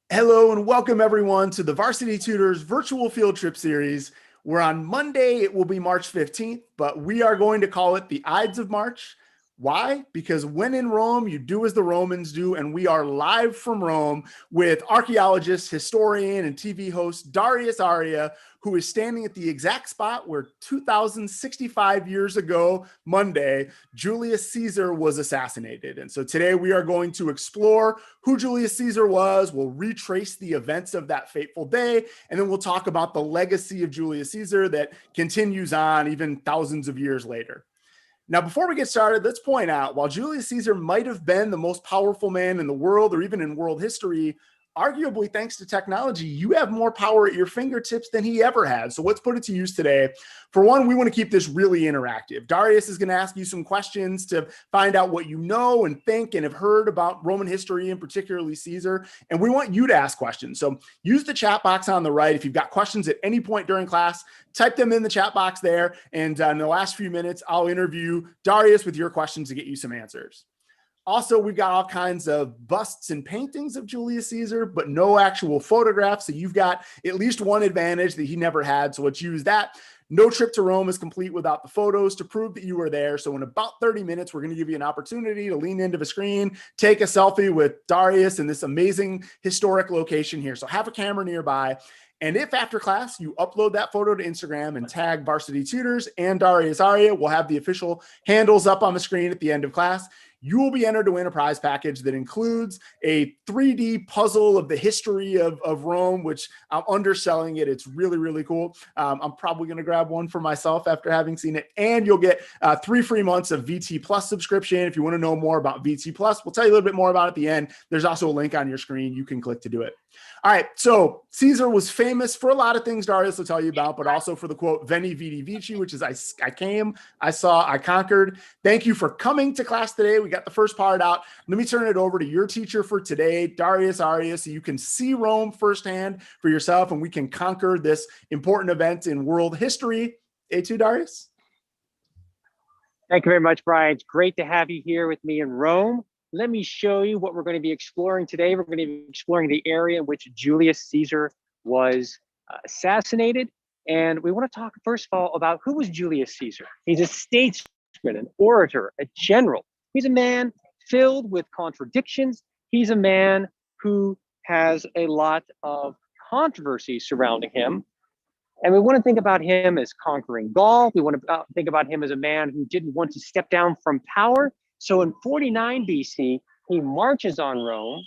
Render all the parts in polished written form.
Hello and welcome everyone to the Varsity Tutors virtual field trip series, where on Monday it will be March 15th, but we are going to call it the Ides of March. Why? Because when in Rome, you do as the Romans do, and we are live from Rome with archaeologist, historian, and TV host Darius Arya, who is standing at the exact spot where 2,065 years ago, Monday, Julius Caesar was assassinated. And so today we are going to explore who Julius Caesar was. We'll retrace the events of that fateful day, and then we'll talk about the legacy of Julius Caesar that continues on even thousands of years later. Now, before we get started, let's point out, while Julius Caesar might have been the most powerful man in the world or even in world history, arguably thanks to technology, you have more power at your fingertips than he ever had. So let's put it to use today. For one, we want to keep this really interactive. Darius is going to ask you some questions to find out what you know and think and have heard about Roman history and particularly Caesar. And we want you to ask questions. So use the chat box on the right. If you've got questions at any point during class, type them in the chat box there. And in the last few minutes, I'll interview Darius with your questions to get you some answers. Also, we've got all kinds of busts and paintings of Julius Caesar, but no actual photographs. So you've got at least one advantage that he never had. So let's use that. No trip to Rome is complete without the photos to prove that you were there. So in about 30 minutes, we're going to give you an opportunity to lean into the screen, take a selfie with Darius in this amazing historic location here. So have a camera nearby. And if after class you upload that photo to Instagram and tag Varsity Tutors and Darius Arya, we'll have the official handles up on the screen at the end of class. You will be entered to win a prize package that includes a 3D puzzle of the history of Rome, which I'm underselling it. It's really, really cool. I'm probably going to grab one for myself after having seen it. And you'll get 3 free months of VT Plus subscription. If you want to know more about VT Plus, we'll tell you a little bit more about it at the end. There's also a link on your screen. You can click to do it. All right, so Caesar was famous for a lot of things Darius will tell you about, but also for the quote, Veni Vidi Vici, which is I came, I saw, I conquered. Thank you for coming to class today. We got the first part out. Let me turn it over to your teacher for today, Darius Arya, so you can see Rome firsthand for yourself and we can conquer this important event in world history. A2, Darius? Thank you very much, Brian. It's great to have you here with me in Rome. Let me show you what we're going to be exploring today. We're going to be exploring the area in which Julius Caesar was assassinated. And we want to talk, first of all, about who was Julius Caesar. He's a statesman, an orator, a general. He's a man filled with contradictions. He's a man who has a lot of controversy surrounding him. And we want to think about him as conquering Gaul. We want to think about him as a man who didn't want to step down from power. So in 49 BC, he marches on Rome,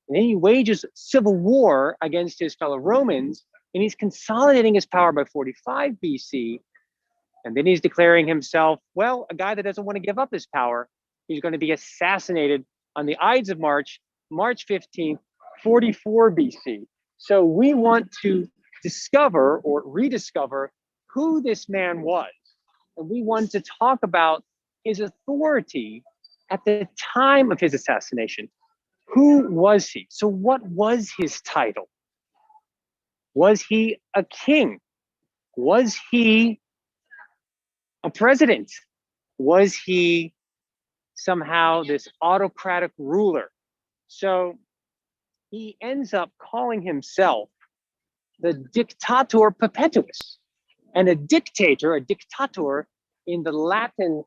and then he wages civil war against his fellow Romans, and he's consolidating his power by 45 BC. And then he's declaring himself, well, a guy that doesn't want to give up his power. He's going to be assassinated on the Ides of March, March 15th, 44 BC. So we want to discover or rediscover who this man was. And we want to talk about his authority at the time of his assassination. Who was he? So what was his title? Was he a king? Was he a president? Was he somehow this autocratic ruler? So he ends up calling himself the dictator perpetuus. And a dictator, a dictator in the Latin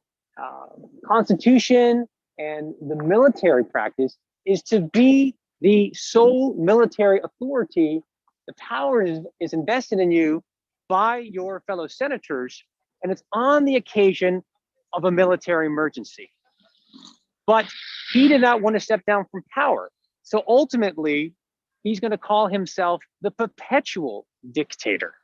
constitution and the military practice is to be the sole military authority. The power is invested in you by your fellow senators, and it's on the occasion of a military emergency. But he did not want to step down from power. So ultimately, he's going to call himself the perpetual dictator.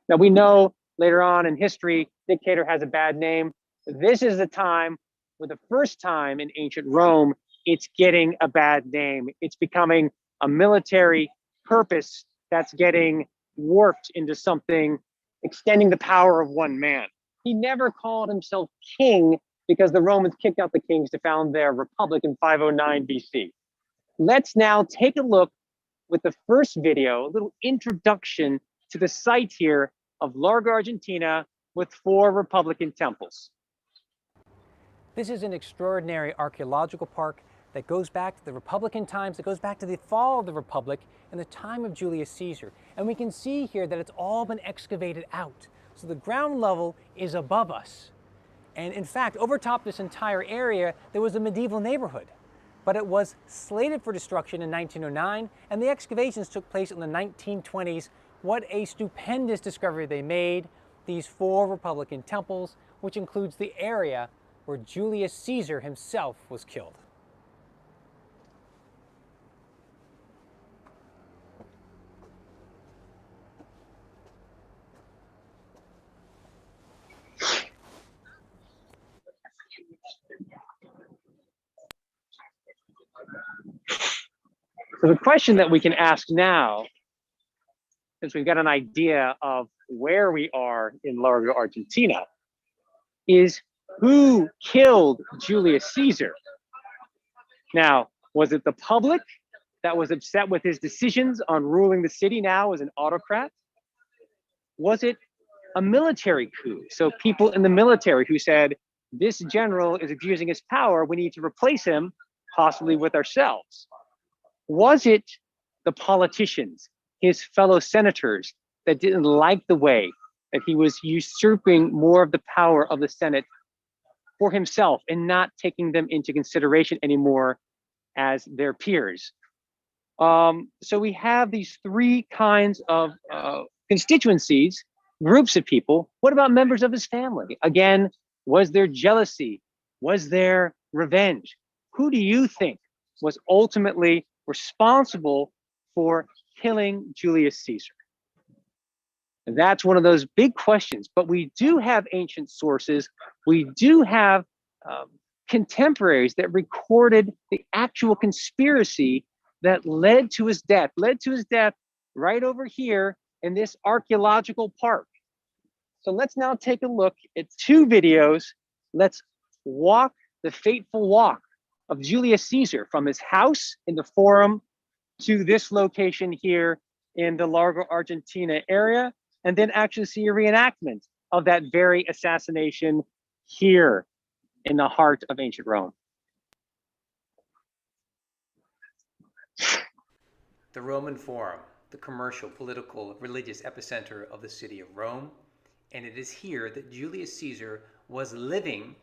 Now, we know later on in history, dictator has a bad name. This is the time, for the first time in ancient Rome, it's getting a bad name. It's becoming a military purpose that's getting warped into something, extending the power of one man. He never called himself king because the Romans kicked out the kings to found their republic in 509 BC. Let's now take a look with the first video, a little introduction to the site here of Largo, Argentina, with 4 Republican temples. This is an extraordinary archaeological park that goes back to the Republican times, that goes back to the fall of the Republic and the time of Julius Caesar. And we can see here that it's all been excavated out. So the ground level is above us. And in fact, overtop this entire area, there was a medieval neighborhood. But it was slated for destruction in 1909, and the excavations took place in the 1920s. What a stupendous discovery they made. These 4 Republican temples, which includes the area where Julius Caesar himself was killed. So the question that we can ask now, since we've got an idea of where we are in Largo, Argentina, is who killed Julius Caesar? Now, was it the public that was upset with his decisions on ruling the city now as an autocrat? Was it a military coup? So people in the military who said, this general is abusing his power, we need to replace him, possibly with ourselves. Was it the politicians, his fellow senators, that didn't like the way that he was usurping more of the power of the Senate for himself and not taking them into consideration anymore as their peers? So we have these 3 kinds of constituencies, groups of people. What about members of his family? Again, was there jealousy? Was there revenge? Who do you think was ultimately responsible for killing Julius Caesar? And that's one of those big questions. But we do have ancient sources. We do have contemporaries that recorded the actual conspiracy that led to his death right over here in this archaeological park. So let's now take a look at 2 videos. Let's walk the fateful walk of Julius Caesar from his house in the Forum to this location here in the Largo, Argentina area, and then actually see a reenactment of that very assassination here in the heart of ancient Rome. The Roman Forum, the commercial, political, religious epicenter of the city of Rome. And it is here that Julius Caesar was living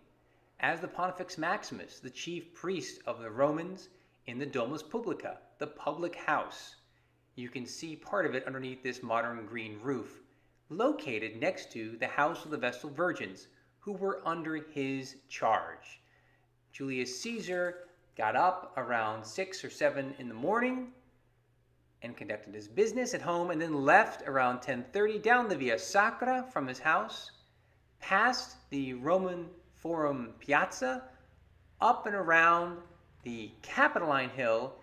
as the Pontifex Maximus, the chief priest of the Romans, in the Domus Publica, the public house. You can see part of it underneath this modern green roof, located next to the House of the Vestal Virgins, who were under his charge. Julius Caesar got up around 6 or 7 in the morning and conducted his business at home, and then left around 10:30 down the Via Sacra from his house, past the Roman Forum Piazza, up and around the Capitoline Hill.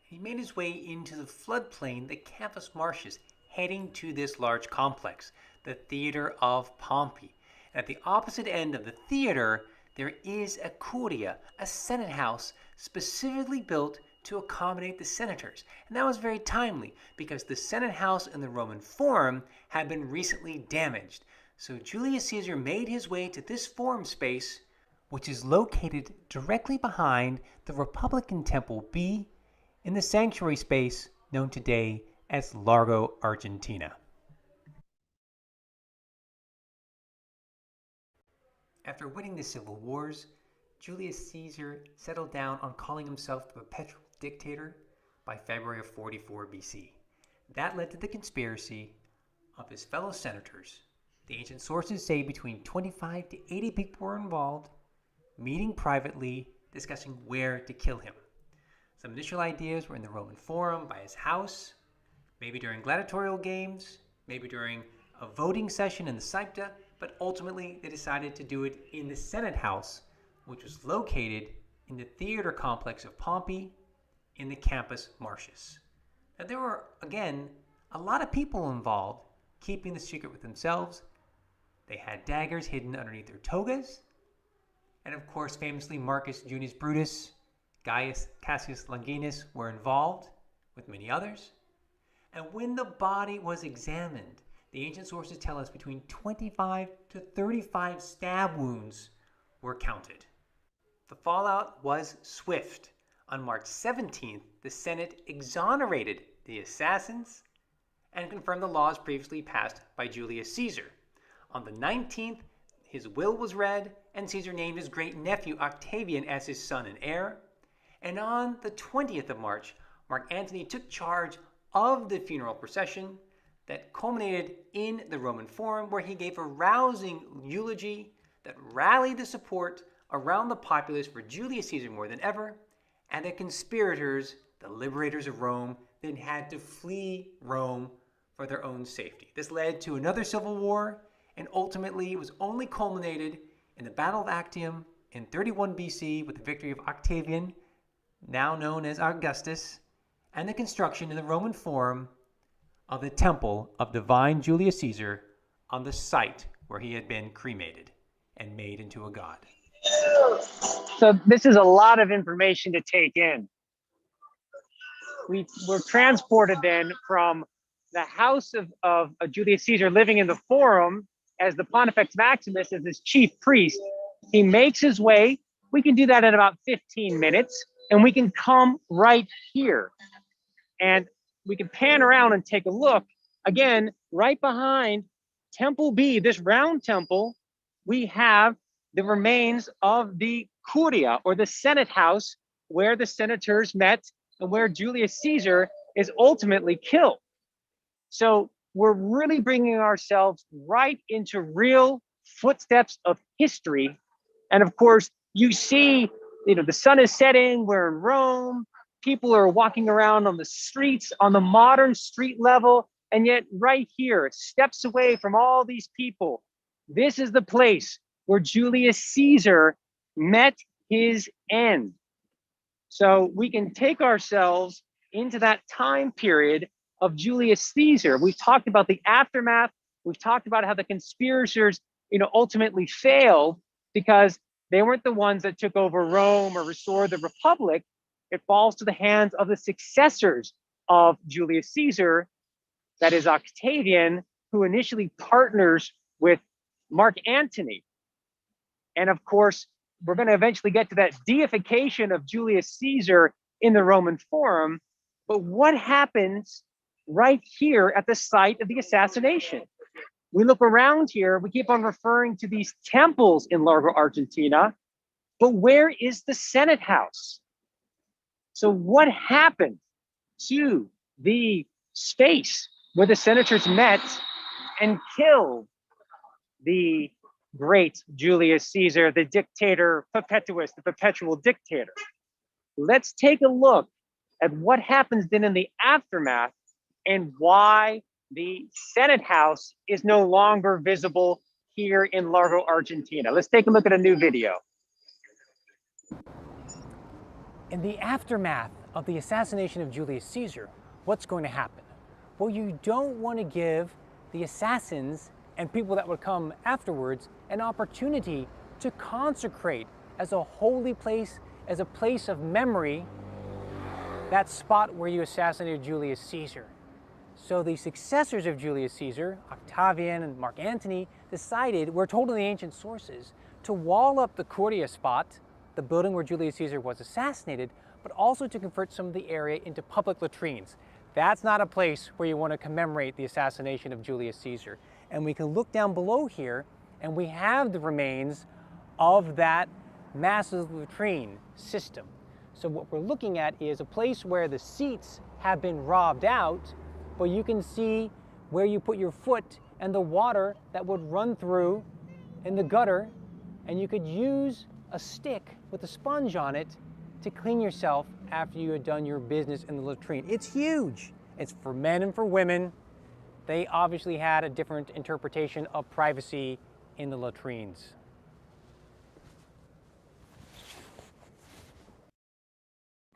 He made his way into the floodplain, the campus marshes, heading to this large complex, the Theater of Pompey. And at the opposite end of the theater, there is a curia, a senate house specifically built to accommodate the senators. And that was very timely because the Senate House in the Roman Forum had been recently damaged. So Julius Caesar made his way to this forum space, which is located directly behind the Republican Temple B in the sanctuary space known today as Largo, Argentina. After winning the civil wars, Julius Caesar settled down on calling himself the perpetual dictator by February of 44 BC. That led to the conspiracy of his fellow senators. The ancient sources say between 25 to 80 people were involved, meeting privately, discussing where to kill him. Some initial ideas were in the Roman Forum, by his house, maybe during gladiatorial games, maybe during a voting session in the Sancta, but ultimately they decided to do it in the Senate House, which was located in the theater complex of Pompey in the campus marshes. Now there were, again, a lot of people involved, keeping the secret with themselves. They had daggers hidden underneath their togas. And of course, famously, Marcus Junius Brutus, Gaius Cassius Longinus were involved, with many others. And when the body was examined, the ancient sources tell us between 25 to 35 stab wounds were counted. The fallout was swift. On March 17th, the Senate exonerated the assassins and confirmed the laws previously passed by Julius Caesar. On the 19th, his will was read, and Caesar named his great-nephew Octavian as his son and heir. And on the 20th of March, Mark Antony took charge of the funeral procession that culminated in the Roman Forum, where he gave a rousing eulogy that rallied the support around the populace for Julius Caesar more than ever, and the conspirators, the liberators of Rome, then had to flee Rome for their own safety. This led to another civil war, and ultimately it was only culminated in the Battle of Actium in 31 BC with the victory of Octavian, now known as Augustus, and the construction in the Roman Forum of the temple of divine Julius Caesar on the site where he had been cremated and made into a god. So this is a lot of information to take in. We were transported then from the house of Julius Caesar, living in the Forum as the Pontifex Maximus, as his chief priest. He makes his way. We can do that in about 15 minutes, and we can come right here. And we can pan around and take a look. Again, right behind Temple B, this round temple, we have the remains of the Curia, or the Senate house, where the senators met and where Julius Caesar is ultimately killed. So we're really bringing ourselves right into real footsteps of history. And of course, you see, the sun is setting, we're in Rome, people are walking around on the streets, on the modern street level, and yet right here, steps away from all these people, this is the place where Julius Caesar met his end. So we can take ourselves into that time period of Julius Caesar. We've talked about the aftermath. We've talked about how the conspirators, ultimately failed because they weren't the ones that took over Rome or restored the Republic. It falls to the hands of the successors of Julius Caesar, that is Octavian, who initially partners with Mark Antony. And of course, we're going to eventually get to that deification of Julius Caesar in the Roman Forum. But what happens right here at the site of the assassination? We look around here, we keep on referring to these temples in Largo, Argentina, but where is the Senate house? So what happened to the space where the senators met and killed the great Julius Caesar, the dictator perpetuus, the perpetual dictator? Let's take a look at what happens then in the aftermath and why the Senate house is no longer visible here in Largo, Argentina. Let's take a look at a new video. In the aftermath of the assassination of Julius Caesar, what's going to happen? Well, you don't want to give the assassins and people that would come afterwards an opportunity to consecrate as a holy place, as a place of memory, that spot where you assassinated Julius Caesar. So the successors of Julius Caesar, Octavian and Mark Antony, decided, we're told in the ancient sources, to wall up the Curia spot, the building where Julius Caesar was assassinated, but also to convert some of the area into public latrines. That's not a place where you want to commemorate the assassination of Julius Caesar. And we can look down below here, and we have the remains of that massive latrine system. So what we're looking at is a place where the seats have been robbed out, but you can see where you put your foot and the water that would run through in the gutter, and you could use a stick with a sponge on it to clean yourself after you had done your business in the latrine. It's huge. It's for men and for women. They obviously had a different interpretation of privacy in the latrines.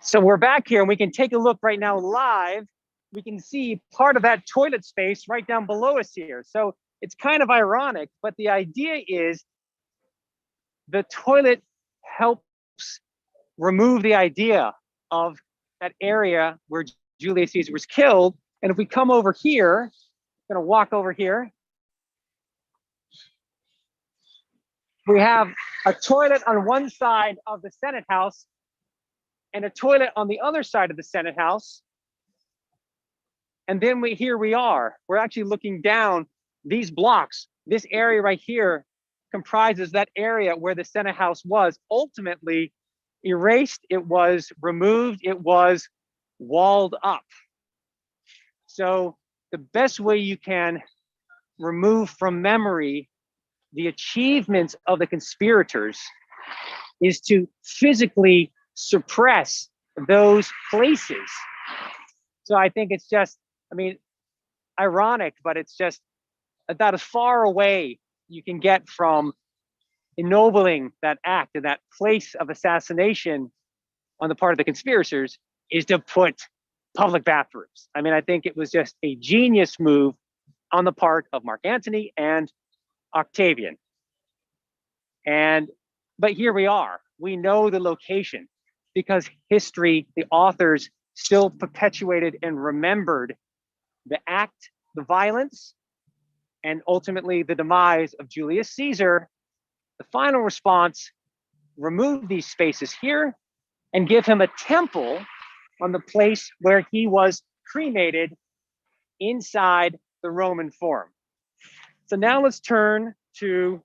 So we're back here and we can take a look right now live. We can see part of that toilet space right down below us here. So it's kind of ironic, but the idea is the toilet helps remove the idea of that area where Julius Caesar was killed. And if we come over here, I'm gonna walk over here. We have a toilet on one side of the Senate house, and a toilet on the other side of the Senate House. And then here we are. We're actually looking down these blocks. This area right here comprises that area where the Senate House was ultimately erased. It was removed. It was walled up. So the best way you can remove from memory the achievements of the conspirators is to physically suppress those places. So I think it's just, I mean, ironic, but it's just about as far away you can get from ennobling that act and that place of assassination on the part of the conspirators is to put public bathrooms. I mean, I think it was just a genius move on the part of Mark Antony and Octavian. But here we are. We know the location because history, the authors still perpetuated and remembered the act, the violence, and ultimately the demise of Julius Caesar. The final response, remove these spaces here and give him a temple on the place where he was cremated inside the Roman Forum. So now let's turn to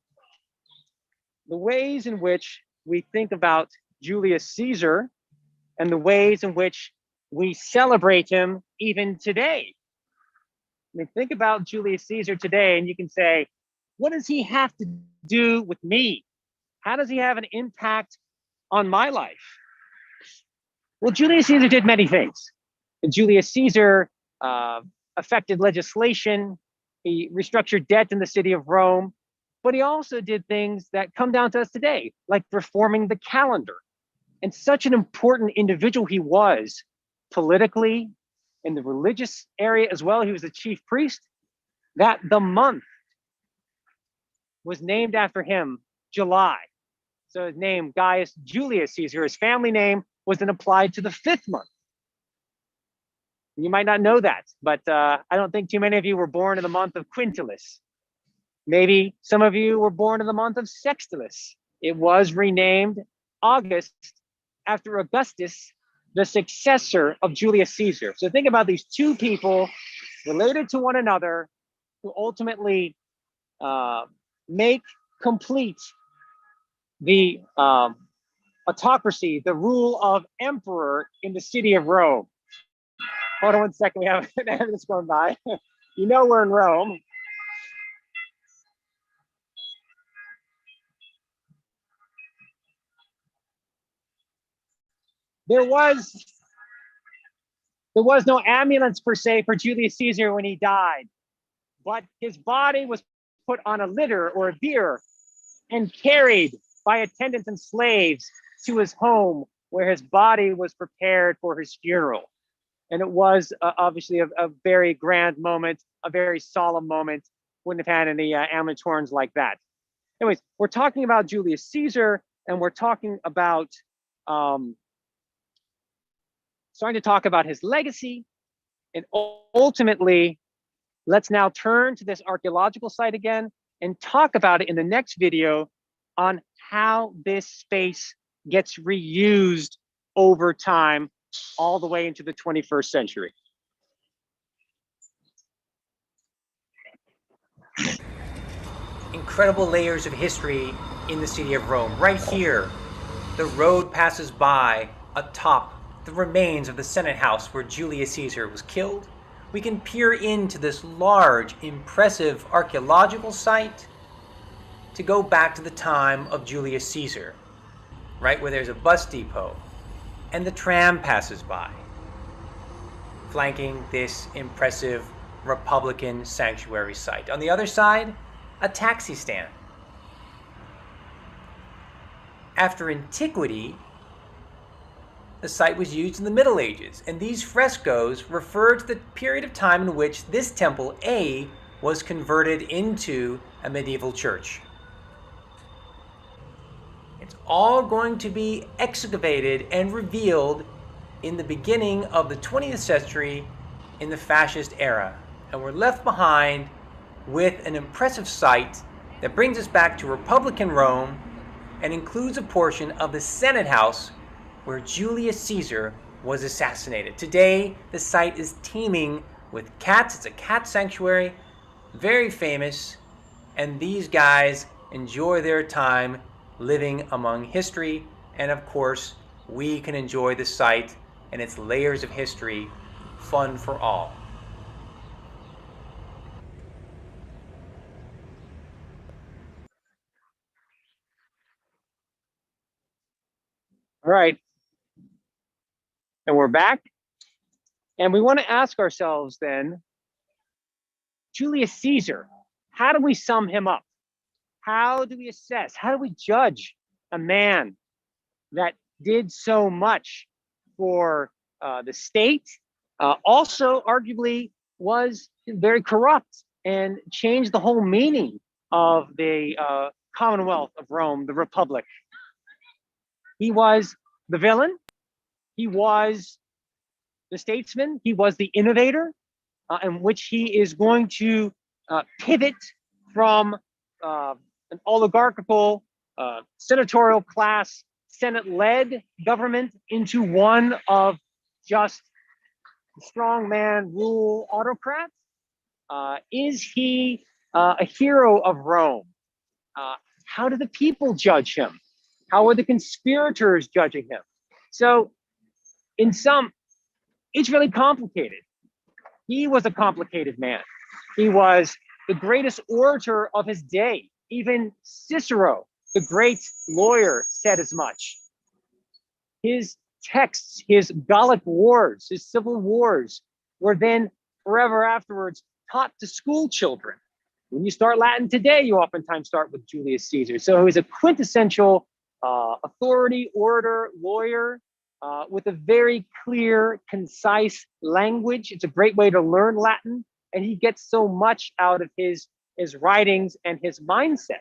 the ways in which we think about Julius Caesar and the ways in which we celebrate him even today. I mean, think about Julius Caesar today and you can say, what does he have to do with me? How does he have an impact on my life? Well, Julius Caesar did many things. Julius Caesar affected legislation. He restructured debt in the city of Rome, but he also did things that come down to us today, like reforming the calendar. And such an important individual he was politically, in the religious area as well. He was the chief priest, that the month was named after him, July. So his name, Gaius Julius Caesar, his family name was then applied to the 5th month. You might not know that, but I don't think too many of you were born in the month of Quintilis. Maybe some of you were born in the month of Sextilis. It was renamed August after Augustus, the successor of Julius Caesar. So think about these two people related to one another who ultimately make complete the autocracy, the rule of emperor in the city of Rome. Hold on one second, we have an ambulance going by. You know we're in Rome. There was no ambulance per se for Julius Caesar when he died, but his body was put on a litter or a bier and carried by attendants and slaves to his home, where his body was prepared for his funeral. And it was obviously a very grand moment, a very solemn moment. Wouldn't have had any ambulance horns like that. Anyways, we're talking about Julius Caesar, and we're talking about starting to talk about his legacy. And ultimately, let's now turn to this archaeological site again and talk about it in the next video on how this space gets reused over time all the way into the 21st century. Incredible layers of history in the city of Rome. Right here, the road passes by atop the remains of the Senate House where Julius Caesar was killed. We can peer into this large, impressive archaeological site to go back to the time of Julius Caesar, right where there's a bus depot and the tram passes by, flanking this impressive Republican sanctuary site. On the other side, a taxi stand. After antiquity, the site was used in the Middle Ages, and these frescoes refer to the period of time in which this temple A was converted into a medieval church. It's all going to be excavated and revealed in the beginning of the 20th century in the fascist era, and we're left behind with an impressive site that brings us back to Republican Rome and includes a portion of the Senate House where Julius Caesar was assassinated. Today, the site is teeming with cats. It's a cat sanctuary, very famous, and these guys enjoy their time living among history, and of course, we can enjoy the site and its layers of history, fun for all. All right. And we're back. And we want to ask ourselves then, Julius Caesar, how do we sum him up? How do we assess? How do we judge a man that did so much for the state, also arguably was very corrupt and changed the whole meaning of the Commonwealth of Rome, the Republic? He was the villain. He was the statesman. He was the innovator, in which he is going to pivot from an oligarchical, senatorial class, Senate-led government into one of just strongman rule autocrats. Is he a hero of Rome? How do the people judge him? How are the conspirators judging him? So in sum, it's really complicated. He was a complicated man. He was the greatest orator of his day. Even Cicero, the great lawyer, said as much. His texts, his Gallic wars, his civil wars, were then forever afterwards taught to school children. When you start Latin today, you oftentimes start with Julius Caesar. So he was a quintessential authority, orator, lawyer, with a very clear, concise language. It's a great way to learn Latin, and he gets so much out of his writings and his mindset.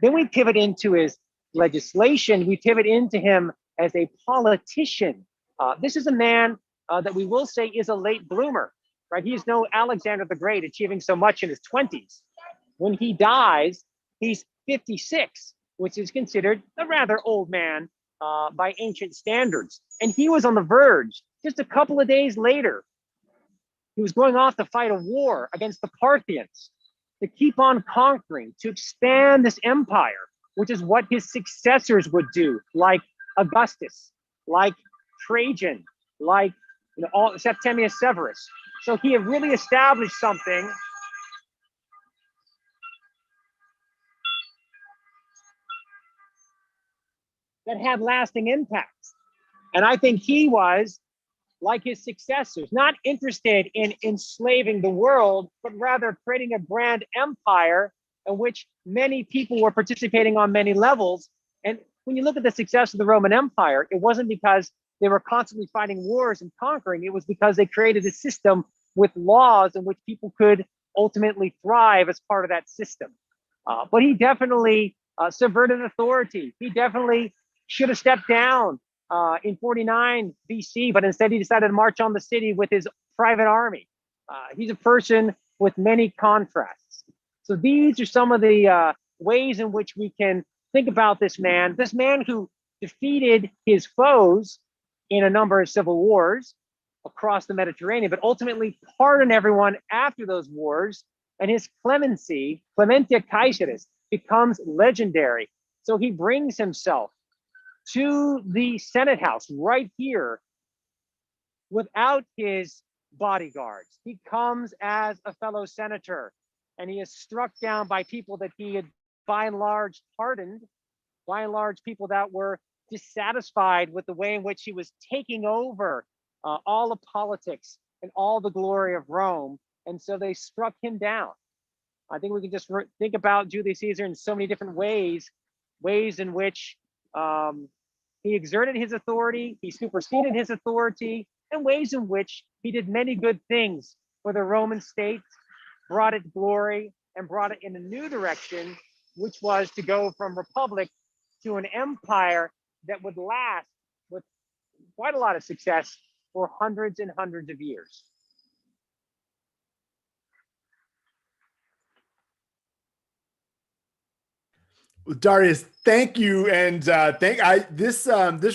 Then we pivot into his legislation. We pivot into him as a politician. This is a man that we will say is a late bloomer, right? He is no Alexander the Great achieving so much in his 20s. When he dies, he's 56, which is considered a rather old man by ancient standards. And he was on the verge. Just a couple of days later, he was going off to fight a war against the Parthians, to keep on conquering, to expand this empire, which is what his successors would do, like Augustus, like Trajan, like Septimius Severus. So he had really established something that had lasting impacts. And I think he was, like his successors, not interested in enslaving the world, but rather creating a grand empire in which many people were participating on many levels. And when you look at the success of the Roman Empire, it wasn't because they were constantly fighting wars and conquering. It was because they created a system with laws in which people could ultimately thrive as part of that system. But he definitely subverted authority. He definitely should have stepped down in 49 BC, but instead he decided to march on the city with his private army. He's a person with many contrasts. So these are some of the ways in which we can think about this man who defeated his foes in a number of civil wars across the Mediterranean, but ultimately pardoned everyone after those wars. And his clemency, Clementia Caesaris, becomes legendary. So he brings himself to the Senate House right here without his bodyguards. He comes as a fellow senator, and he is struck down by people that he had by and large pardoned, by and large people that were dissatisfied with the way in which he was taking over all of politics and all the glory of Rome. And so they struck him down. I think we can just think about Julius Caesar in so many different ways in which he exerted his authority, he superseded his authority, and ways in which he did many good things for the Roman state, brought it glory, and brought it in a new direction, which was to go from republic to an empire that would last with quite a lot of success for hundreds and hundreds of years. Darius, thank you, and this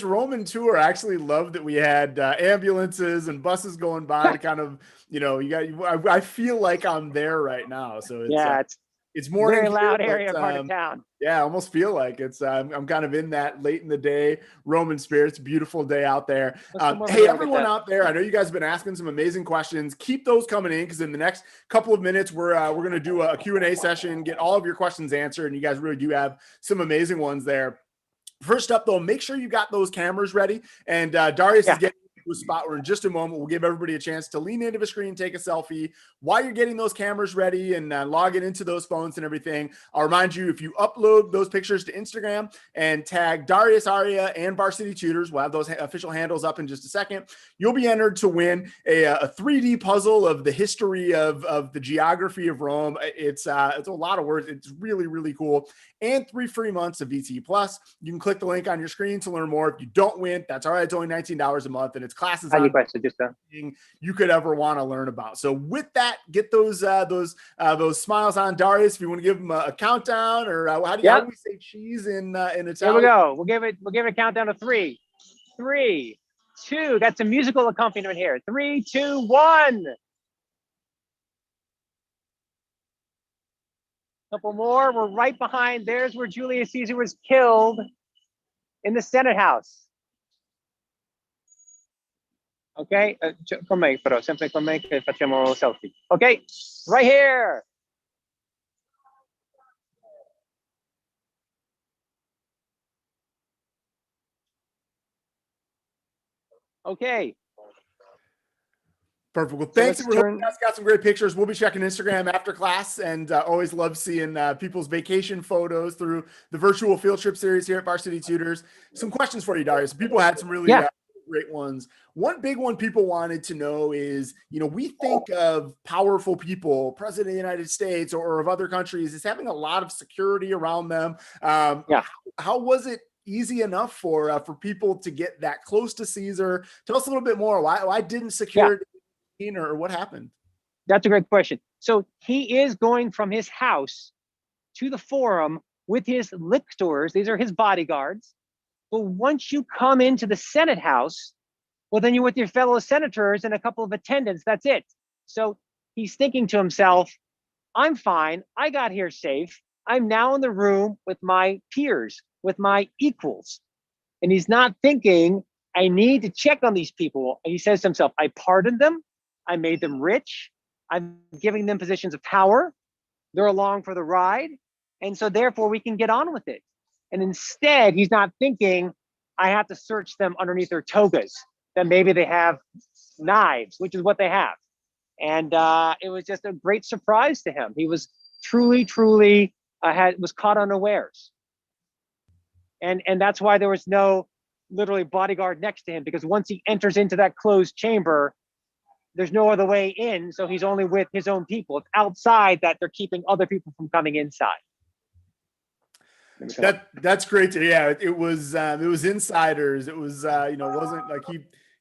Roman tour. I actually love that we had ambulances and buses going by to kind of, I feel like I'm there right now. So Yeah, it's it's a morning very here, loud area but part of town. yeah, I almost feel like it's I'm kind of in that late in the day Roman spirits. Beautiful day out there. Let's come over Hey, there. We'll get everyone that. out there, I know you guys have been asking some amazing questions. Keep those coming in, because in the next couple of minutes we're going to do a Q&A session, get all of your questions answered, and you guys really do have some amazing ones there. First up, though, make sure you got those cameras ready. And Darius is getting to a spot where in just a moment, we'll give everybody a chance to lean into the screen, take a selfie. While you're getting those cameras ready and logging into those phones and everything, I'll remind you, if you upload those pictures to Instagram and tag Darius Arya and Varsity Tutors, we'll have those official handles up in just a second, you'll be entered to win a 3D puzzle of the history of the geography of Rome. It's a lot of words. It's really, really cool. And 3 free months of VT Plus. You can click the link on your screen to learn more. If you don't win, that's all right. It's only $19 a month, and it's classes on anything you could ever want to learn about. So with that, get those smiles on. Darius, if you want to give them a countdown, or how do we say cheese in Italian? Here we go. We'll give it a countdown of 3, 3, 2. Got some musical accompaniment here. 3, 2, 1. Couple more. We're right behind. There's where Julius Caesar was killed, in the Senate House. Ok, con me, però sempre con me che facciamo selfie. Okay, right here. Okay. Perfect. Well, thanks. We got some great pictures. We'll be checking Instagram after class, and always love seeing people's vacation photos through the virtual field trip series here at Varsity Tutors. Some questions for you, Darius. People had some really great ones. One big one people wanted to know is, we think of powerful people, president of the United States or of other countries, as having a lot of security around them. How was it easy enough for people to get that close to Caesar? Tell us a little bit more. Why didn't security or what happened? That's a great question. So he is going from his house to the forum with his lictors. These are his bodyguards. But once you come into the Senate House, well, then you're with your fellow senators and a couple of attendants. That's it. So he's thinking to himself, I'm fine. I got here safe. I'm now in the room with my peers, with my equals. And he's not thinking, I need to check on these people. And he says to himself, I pardoned them. I made them rich. I'm giving them positions of power. They're along for the ride. And so therefore we can get on with it. And instead, he's not thinking, I have to search them underneath their togas, that maybe they have knives, which is what they have. And it was just a great surprise to him. He was truly was caught unawares. And that's why there was no literally bodyguard next to him, because once he enters into that closed chamber, there's no other way in. So he's only with his own people. It's outside that they're keeping other people from coming inside. That's great to hear. It was insiders. It was it wasn't like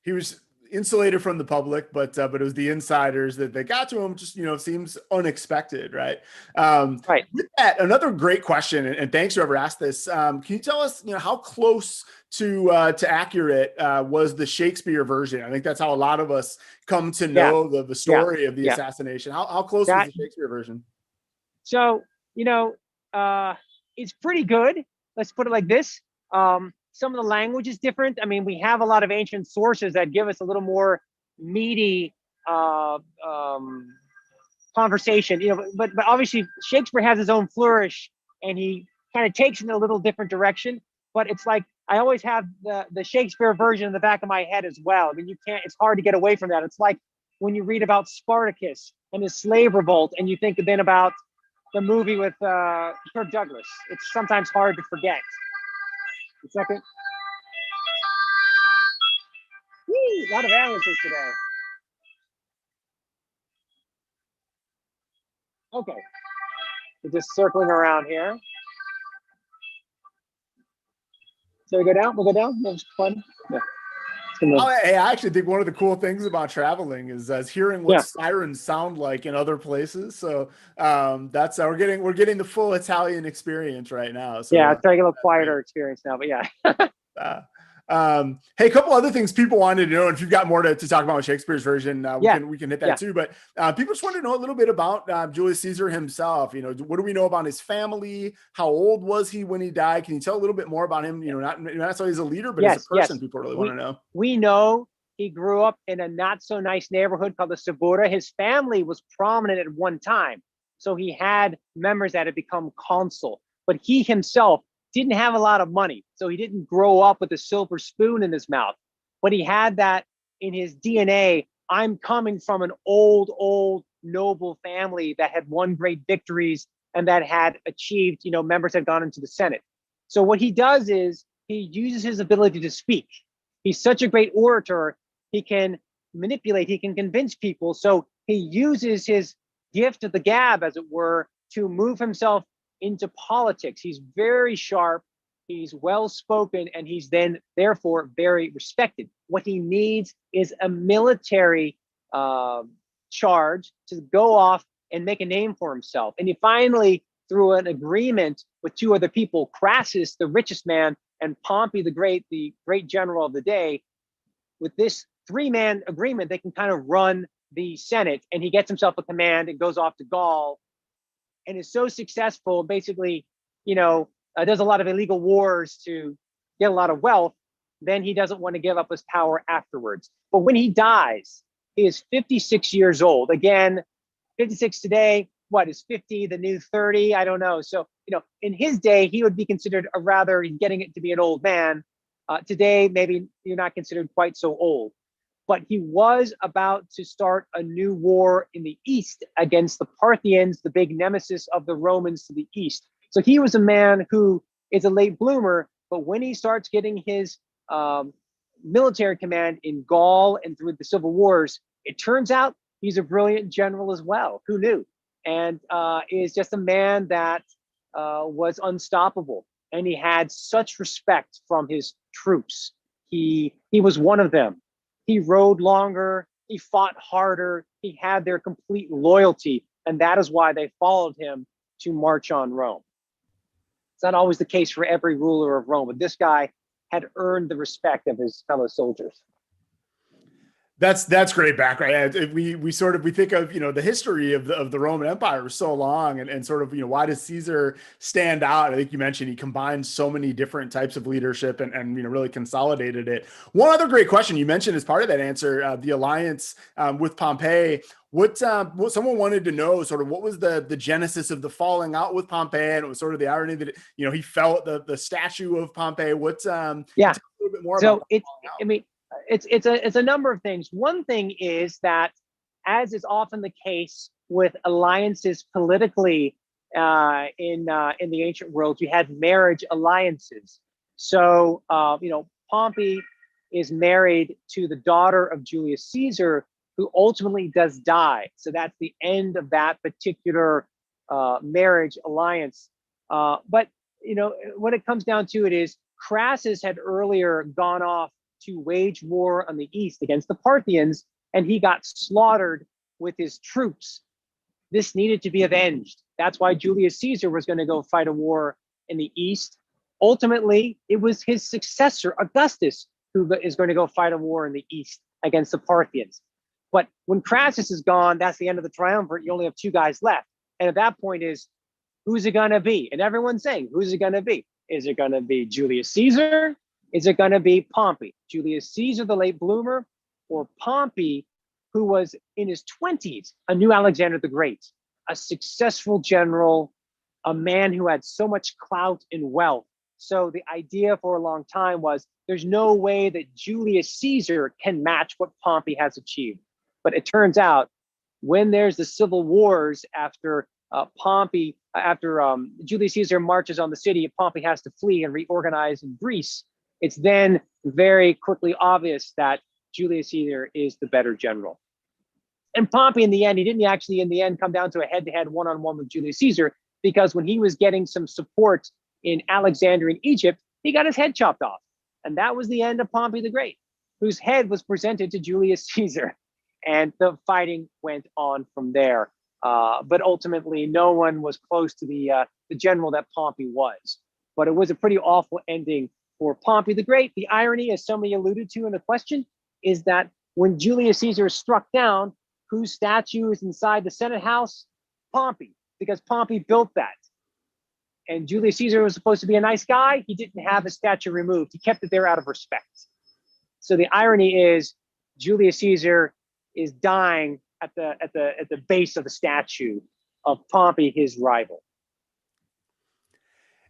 he was insulated from the public, but it was the insiders that got to him. Just seems unexpected, right? Right. With that, another great question, and thanks whoever asked this. Can you tell us how close to accurate was the Shakespeare version? I think that's how a lot of us come to know the story of the assassination. How close was the Shakespeare version? So it's pretty good. Let's put it like this. Some of the language is different. I mean, we have a lot of ancient sources that give us a little more meaty conversation, but obviously Shakespeare has his own flourish and he kind of takes it in a little different direction. But it's like, I always have the Shakespeare version in the back of my head as well. I mean, it's hard to get away from that. It's like when you read about Spartacus and his slave revolt and you think then about the movie with Kirk Douglas. It's sometimes hard to forget. A second. Woo, a lot of ambulances today. Okay. We're just circling around here. So we go down? We'll go down? That was fun. Yeah. Hey, I actually think one of the cool things about traveling is hearing what sirens sound like in other places. So that's we're getting the full Italian experience right now. So yeah, it's like a little quieter experience now, but yeah. Hey, a couple other things people wanted to know, and if you've got more to talk about with Shakespeare's version, we can hit that too. But people just want to know a little bit about Julius Caesar himself. You know, what do we know about his family? How old was he when he died? Can you tell a little bit more about him? You know, not necessarily as a leader, but as a person. People really want to know. We know he grew up in a not so nice neighborhood called the Subura. His family was prominent at one time, so he had members that had become consul, but he himself didn't have a lot of money, so he didn't grow up with a silver spoon in his mouth, but he had that in his DNA. I'm coming from an old noble family that had won great victories and that had achieved, you know, members had gone into the Senate. So what he does is he uses his ability to speak. He's such a great orator. He can manipulate, he can convince people. So he uses his gift of the gab, as it were, to move himself into politics. He's very sharp, he's well spoken, and he's then therefore very respected. What he needs is a military charge to go off and make a name for himself. And he finally, through an agreement with two other people, Crassus, the richest man, and Pompey the great general of the day, with this three-man agreement, they can kind of run the Senate, and he gets himself a command and goes off to Gaul, and is so successful, basically, you know, does a lot of illegal wars to get a lot of wealth, then he doesn't want to give up his power afterwards. But when he dies, he is 56 years old. Again, 56 today, what is 50, the new 30? I don't know. So, you know, in his day, he would be considered a rather getting it to be an old man. Today, maybe you're not considered quite so old. But he was about to start a new war in the East against the Parthians, the big nemesis of the Romans to the East. So he was a man who is a late bloomer, but when he starts getting his military command in Gaul and through the civil wars, it turns out he's a brilliant general as well. Who knew? And is just a man that was unstoppable. And he had such respect from his troops. He was one of them. He rode longer, he fought harder, he had their complete loyalty, and that is why they followed him to march on Rome. It's not always the case for every ruler of Rome, but this guy had earned the respect of his fellow soldiers. That's great background. We think of, you know, the history of the Roman Empire was so long, and sort of, you know, why does Caesar stand out? I think you mentioned he combined so many different types of leadership and you know, really consolidated it. One other great question you mentioned as part of that answer, the alliance with Pompey. What someone wanted to know, sort of, what was the genesis of the falling out with Pompey, and it was sort of the irony that you know, he fell at the statue of Pompey. What's a little bit more so about it's a number of things. One thing is that, as is often the case with alliances politically in the ancient world, you had marriage alliances. So you know, Pompey is married to the daughter of Julius Caesar, who ultimately does die. So that's the end of that particular marriage alliance. But you know, when it comes down to it, is Crassus had earlier gone off to wage war on the East against the Parthians, and he got slaughtered with his troops. This needed to be avenged. That's why Julius Caesar was going to go fight a war in the East. Ultimately, it was his successor, Augustus, who is going to go fight a war in the East against the Parthians. But when Crassus is gone, that's the end of the triumvirate. You only have two guys left. And at that point is, who's it going to be? And everyone's saying, who's it going to be? Is it going to be Julius Caesar? Is it going to be Pompey? Julius Caesar, the late bloomer, or Pompey, who was in his 20s, a new Alexander the Great, a successful general, a man who had so much clout and wealth. So the idea for a long time was, there's no way that Julius Caesar can match what Pompey has achieved. But it turns out, when there's the civil wars after Julius Caesar marches on the city, Pompey has to flee and reorganize in Greece. It's then very quickly obvious that Julius Caesar is the better general. And Pompey, in the end, he didn't actually, in the end, come down to a head-to-head one-on-one with Julius Caesar, because when he was getting some support in Alexandria in Egypt, he got his head chopped off. And that was the end of Pompey the Great. whose head was presented to Julius Caesar. And the fighting went on from there. But ultimately, no one was close to the general that Pompey was. But it was a pretty awful ending for Pompey the Great. The irony, as somebody alluded to in the question, is that when Julius Caesar is struck down, whose statue is inside the Senate House? Pompey, because Pompey built that. And Julius Caesar was supposed to be a nice guy. He didn't have his statue removed. He kept it there out of respect. So the irony is Julius Caesar is dying at the base of the statue of Pompey, his rival.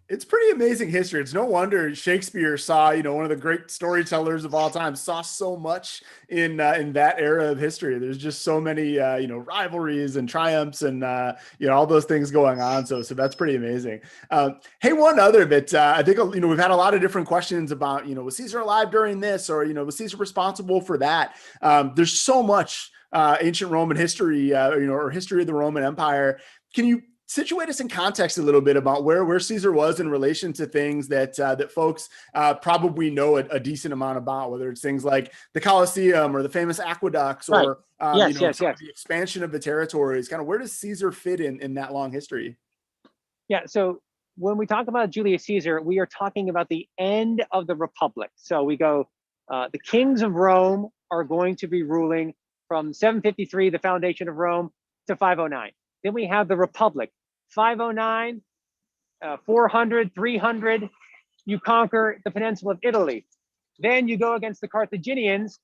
It's pretty amazing history. It's no wonder Shakespeare saw, one of the great storytellers of all time, saw so much in that era of history. There's just so many, rivalries and triumphs and, all those things going on. So that's pretty amazing. Hey, one other bit, I think, we've had a lot of different questions about, was Caesar alive during this, or, was Caesar responsible for that? There's so much ancient Roman history, or history of the Roman Empire. Can you situate us in context a little bit about where Caesar was in relation to things that folks probably know a decent amount about, whether it's things like the Colosseum or the famous aqueducts, right. or the expansion of the territories. Kind of where does Caesar fit in that long history? Yeah, so when we talk about Julius Caesar, we are talking about the end of the Republic. So we go, the kings of Rome are going to be ruling from 753, the foundation of Rome, to 509. Then we have the Republic, 509, 400, 300, you conquer the peninsula of Italy. Then you go against the Carthaginians,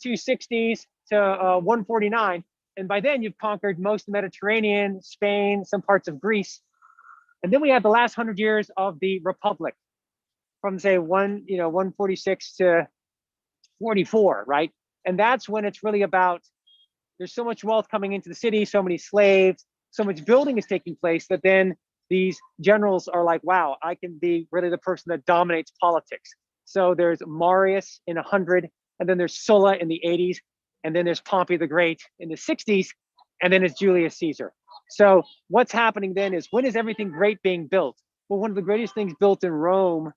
260s to 149. And by then you've conquered most of the Mediterranean, Spain, some parts of Greece. And then we have the last 100 years of the Republic from say 146 to 44, right? And that's when it's really about, there's so much wealth coming into the city, so many slaves, so much building is taking place that then these generals are like, wow, I can be really the person that dominates politics. So there's Marius in 100, and then there's Sulla in the 80s, and then there's Pompey the Great in the 60s, and then it's Julius Caesar. So what's happening then is, when is everything great being built? Well, one of the greatest things built in Rome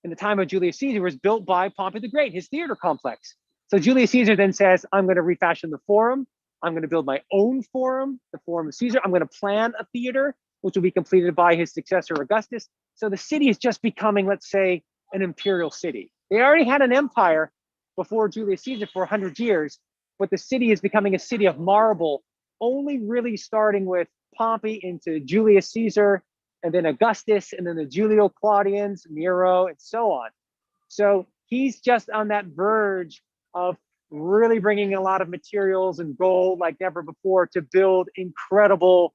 in the time of Julius Caesar was built by Pompey the Great, his theater complex. So Julius Caesar then says, I'm going to refashion the Forum. I'm going to build my own forum, the Forum of Caesar. I'm going to plan a theater, which will be completed by his successor, Augustus. So the city is just becoming, let's say, an imperial city. They already had an empire before Julius Caesar for 100 years, but the city is becoming a city of marble, only really starting with Pompey into Julius Caesar, and then Augustus, and then the Julio Claudians, Nero, and so on. So he's just on that verge of really bringing a lot of materials and gold like never before to build incredible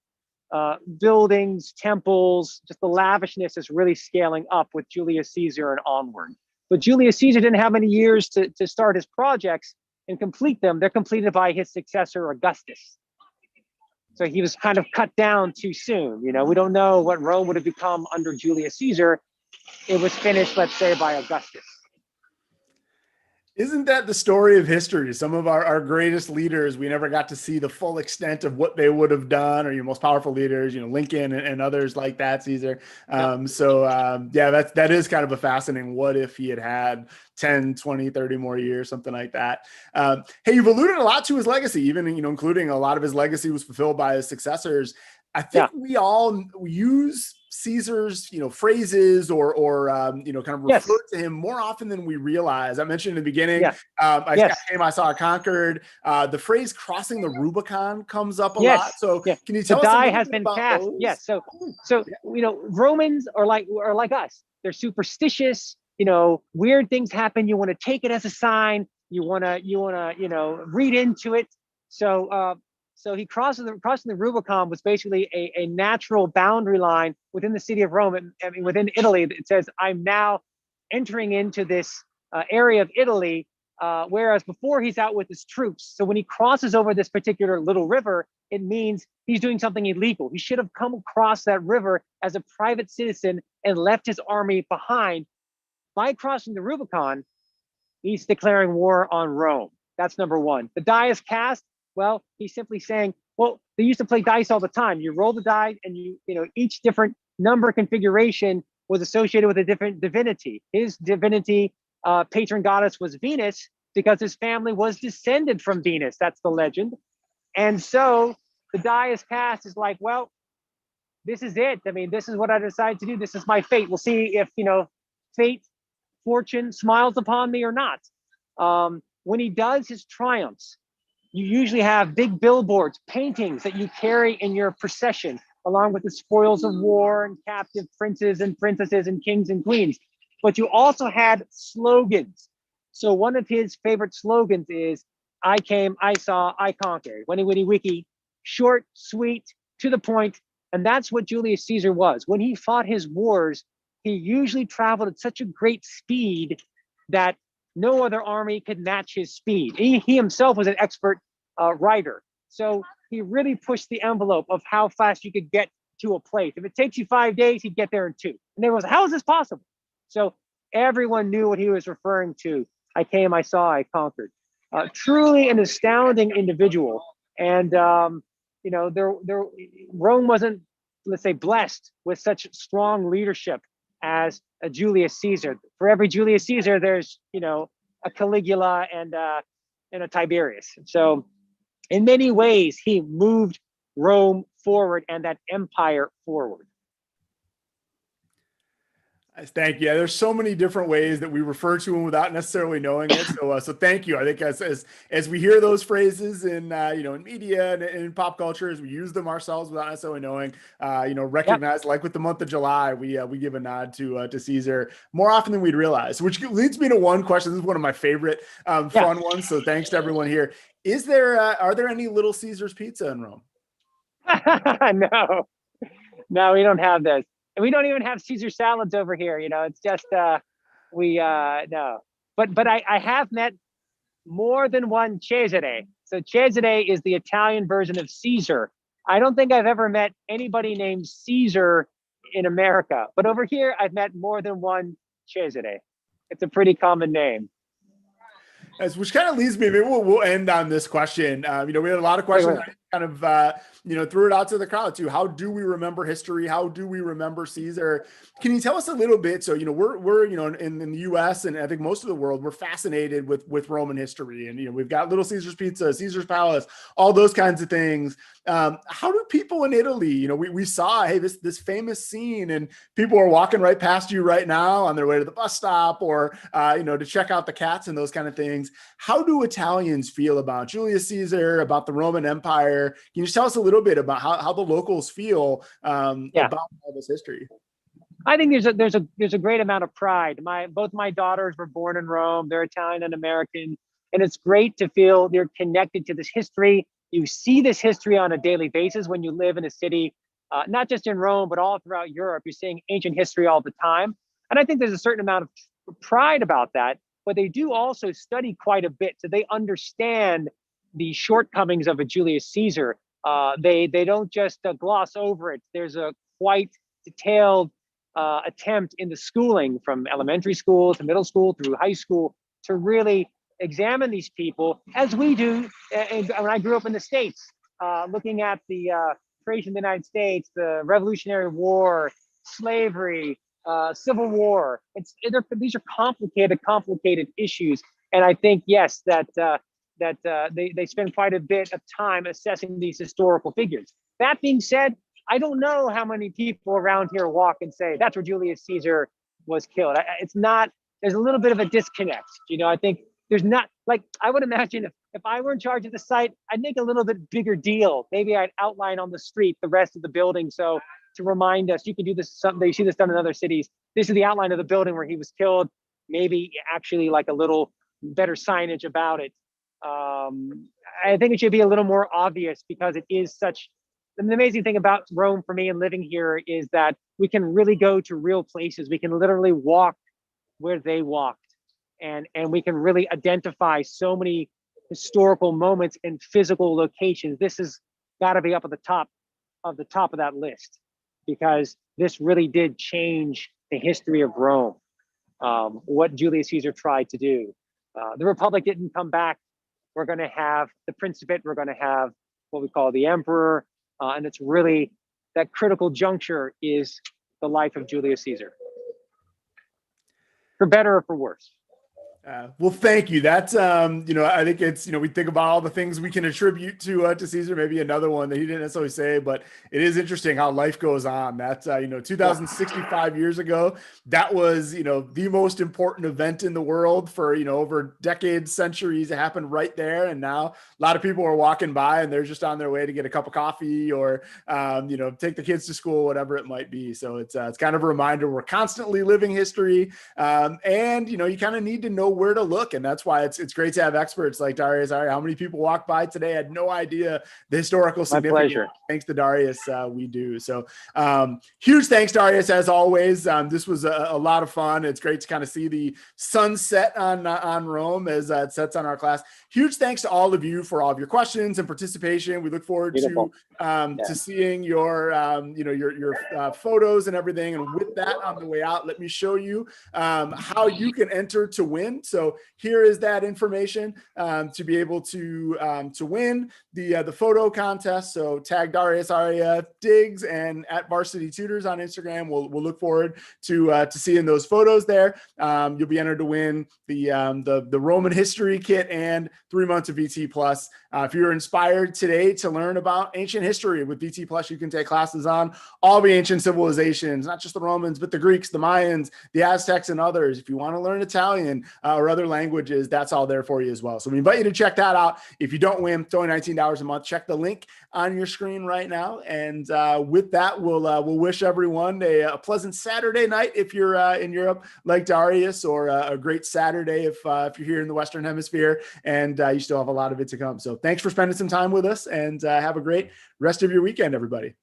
buildings, temples. Just the lavishness is really scaling up with Julius Caesar and onward. But Julius Caesar didn't have many years to start his projects and complete them. They're completed by his successor, Augustus. So he was kind of cut down too soon. We don't know what Rome would have become under Julius Caesar. It was finished, let's say, by Augustus. Isn't that the story of history? Some of our greatest leaders, we never got to see the full extent of what they would have done, or your most powerful leaders, Lincoln and others like that, Caesar. That is kind of a fascinating, what if he had 10, 20, 30 more years, something like that. Hey, you've alluded a lot to his legacy, even, including a lot of his legacy was fulfilled by his successors. I think we all use Caesar's, phrases or kind of refer to him more often than we realize. I mentioned in the beginning, I saw it conquered. The phrase crossing the Rubicon comes up a lot. So can you tell us? The die has been cast. Those? Yes. So Romans are like us. They're superstitious. Weird things happen. You want to take it as a sign. You want to read into it. So he crossing the Rubicon was basically a natural boundary line within the city of Rome. Within Italy, it says, I'm now entering into this area of Italy, whereas before he's out with his troops. So when he crosses over this particular little river, it means he's doing something illegal. He should have come across that river as a private citizen and left his army behind. By crossing the Rubicon, he's declaring war on Rome. That's number one. The die is cast. Well, he's simply saying, well, they used to play dice all the time. You roll the die and each different number configuration was associated with a different divinity. His divinity, patron goddess, was Venus. because his family was descended from Venus. That's the legend. And so the die is cast is like, well, this is it. I mean, this is what I decided to do. This is my fate. We'll see if, fate, fortune smiles upon me or not. When he does his triumphs, you usually have big billboards, paintings that you carry in your procession, along with the spoils of war and captive princes and princesses and kings and queens. But you also had slogans. So one of his favorite slogans is, I came, I saw, I conquered. Winnie Winnie Wiki, short, sweet, to the point. And that's what Julius Caesar was. When he fought his wars, he usually traveled at such a great speed that no other army could match his speed. He himself was an expert rider. So he really pushed the envelope of how fast you could get to a place. If it takes you 5 days, he'd get there in 2. And everyone was, how is this possible? So everyone knew what he was referring to. I came, I saw, I conquered. Truly an astounding individual. And, Rome wasn't, let's say, blessed with such strong leadership as a Julius Caesar. For every Julius Caesar, there's, a Caligula and a Tiberius. So in many ways, he moved Rome forward and that empire forward. Thank you. Yeah, there's so many different ways that we refer to him without necessarily knowing it. So thank you. I think as we hear those phrases in in media and in pop culture, as we use them ourselves without necessarily knowing, recognize, like with the month of July, we give a nod to Caesar more often than we'd realize. Which leads me to one question. This is one of my favorite fun ones. So thanks to everyone here. Are there any Little Caesars pizza in Rome? No, we don't have those. And we don't even have Caesar salads over here. It's just, no. But I have met more than one Cesare. So Cesare is the Italian version of Caesar. I don't think I've ever met anybody named Caesar in America. But over here, I've met more than one Cesare. It's a pretty common name. Which kind of leads me, maybe we'll end on this question. We had a lot of questions. Kind of, threw it out to the crowd too. How do we remember history? How do we remember Caesar? Can you tell us a little bit? So, we're in the U.S. and I think most of the world, we're fascinated with Roman history, and we've got Little Caesar's Pizza, Caesar's Palace, all those kinds of things. How do people in Italy? We saw, hey, this famous scene, and people are walking right past you right now on their way to the bus stop, or to check out the cats and those kind of things. How do Italians feel about Julius Caesar, about the Roman Empire? Can you just tell us a little bit about how the locals feel about all this history? I think there's a great amount of pride. Both my daughters were born in Rome. They're Italian and American, and it's great to feel they're connected to this history. You see this history on a daily basis when you live in a city, not just in Rome, but all throughout Europe. You're seeing ancient history all the time, and I think there's a certain amount of pride about that. But they do also study quite a bit, so they understand the shortcomings of a Julius Caesar. They don't just gloss over it. There's a quite detailed attempt in the schooling, from elementary school to middle school through high school, to really examine these people, as we do. And when I grew up in the States, looking at the creation of the United States, the Revolutionary War, slavery, Civil War. These are complicated issues. And I think, yes, that they spend quite a bit of time assessing these historical figures. That being said, I don't know how many people around here walk and say, that's where Julius Caesar was killed. There's a little bit of a disconnect. I think there's not, like, I would imagine if I were in charge of the site, I'd make a little bit bigger deal. Maybe I'd outline on the street the rest of the building. So to remind us, you can do this someday. You see this done in other cities. This is the outline of the building where he was killed. Maybe actually like a little better signage about it. I think it should be a little more obvious, because it is such an amazing thing about Rome for me and living here is that we can really go to real places. We can literally walk where they walked, and we can really identify so many historical moments and physical locations. This has got to be up at the top of that list, because this really did change the history of Rome. What Julius Caesar tried to do. The Republic didn't come back. We're going to have the Principate. We're going to have what we call the Emperor. And it's really that critical juncture is the life of Julius Caesar, for better or for worse. Well, thank you. That's, I think it's, we think about all the things we can attribute to Caesar, maybe another one that he didn't necessarily say, but it is interesting how life goes on. That's, 2065 years ago, that was, the most important event in the world for, over decades, centuries. It happened right there. And now a lot of people are walking by and they're just on their way to get a cup of coffee or, take the kids to school, whatever it might be. So it's kind of a reminder we're constantly living history. And, you kind of need to know where to look. And that's why it's great to have experts like Darius Arya. How many people walk by today had no idea the historical significance. My pleasure. Thanks to Darius, we do. So huge thanks, Darius, as always. This was a lot of fun. It's great to kind of see the sunset on Rome as it sets on our class. Huge thanks to all of you for all of your questions and participation. We look forward to seeing your photos and everything. And with that on the way out, let me show you how you can enter to win. So here is that information to be able to win the photo contest. So tag Darius Arya, Diggs, and at Varsity Tutors on Instagram. We'll look forward to seeing those photos there. You'll be entered to win the Roman history kit and 3 months of VT Plus. If you're inspired today to learn about ancient history with VT Plus, you can take classes on all the ancient civilizations, not just the Romans, but the Greeks, the Mayans, the Aztecs, and others. If you want to learn Italian or other languages, that's all there for you as well. So we invite you to check that out. If you don't win, it's only $19 a month. Check the link on your screen right now. And with that, we'll wish everyone a pleasant Saturday night if you're in Europe like Darius, or a great Saturday if you're here in the Western Hemisphere and you still have a lot of it to come. So thanks for spending some time with us, and have a great rest of your weekend, everybody.